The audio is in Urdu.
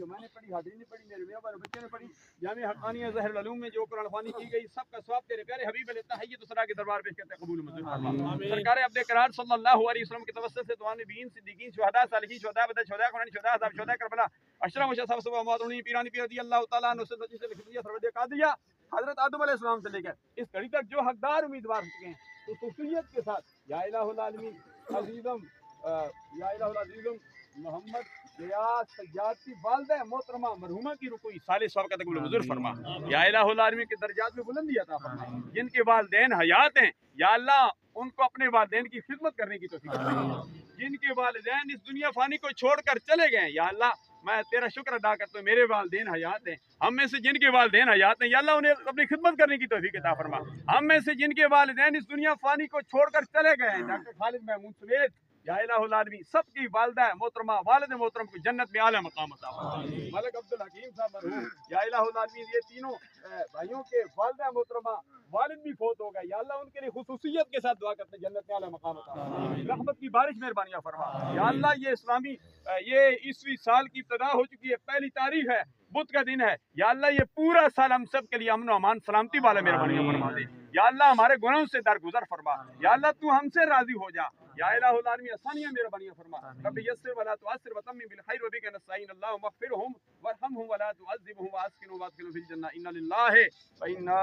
جو میں نے پڑھی، حاضرین نے پڑھی، میرے میاں بچے نے پڑھی، جامع حقانیہ ظاہر العلوم میں جو قرآن خوانی کی گئی، سب کا ثواب تیرے پیارے حبیب علیہ تحیت الصلاۃ کے دربار پیش کرتے ہیں، قبول منظور فرما۔ سرکار عبد کرار صلی اللہ علیہ وسلم کے توسط سے تمام نبیین، صدیقین، شہداء، صالحین، شہداء بدر، شہداء قرآن، شہداء احزاب، شہداء کربلا، اشرف و شہاب صبح موادونی پیرانی پیر رضی اللہ تعالیٰ عنہ سے لکھدیہ سرود قادریہ حضرت آدم علیہ السلام سے لے کر اس گھڑی تک جو حقدار امیدوار ہو چکے ہیں، تو خصوصیت کے ساتھ یا الہ العالمین عزیزم یا الہ العزیزم محمد ریاض سجاد کی والدہ محترمہ مرحومہ کی رکوئی صالح ثواب کا قبول منظور فرما۔ یا الہ العالمین کے درجات میں بلندی عطا فرما۔ جن کے والدین حیات ہیں یا اللہ ان کو اپنے والدین کی خدمت کرنے کی توفیق عطا۔ جن کے والدین اس دنیا فانی کو چھوڑ کر چلے گئے ہیں یا اللہ میں تیرا شکر ادا کرتا ہوں، میرے والدین حیات ہیں، ہم میں سے جن کے والدین حیات ہیں یا اللہ انہیں اپنی خدمت کرنے کی توفیق عطا فرما۔ ہم میں سے جن کے والدین اس دنیا فانی کو چھوڑ کر چلے گئے ہیں، ڈاکٹر خالد محمود سوید یا الہ العالمین سب کی والدہ محترمہ والد محترم کو جنت میں اعلیٰ مقام عطا فرما۔ ملک عبدالحکیم صاحب مرحوم یا الہ العالمین یہ تینوں بھائیوں کے والدہ محترمہ والد بھی فوت ہو گئے یا اللہ ان کے لیے خصوصیت کے ساتھ دعا کرتے ہیں جنت میں اعلیٰ مقام عطا فرما۔ رحمت کی بارش مہربانیاں فرما یا اللہ۔ یہ اسلامی یہ عیسوی سال کی ابتدا ہو چکی ہے، پہلی تاریخ ہے، بدھ کا دن ہے یا اللہ یہ پورا سال ہم سب کے لیے امن و امان سلامتی والا مہربانیاں فرما دے یا اللہ۔ ہمارے گناہوں سے درگزر فرما یا اللہ، تو ہم سے راضی ہو جا یا الہ العالمین۔ آسانیاں مہربانیاں فرما، رب یسر ولا تعسر وتمم بالخیر وبک نستعین، اللهم اغفرهم وارحمهم ولا تعذبهم واسكنهم وادخلهم في الجنة، ان لله و انا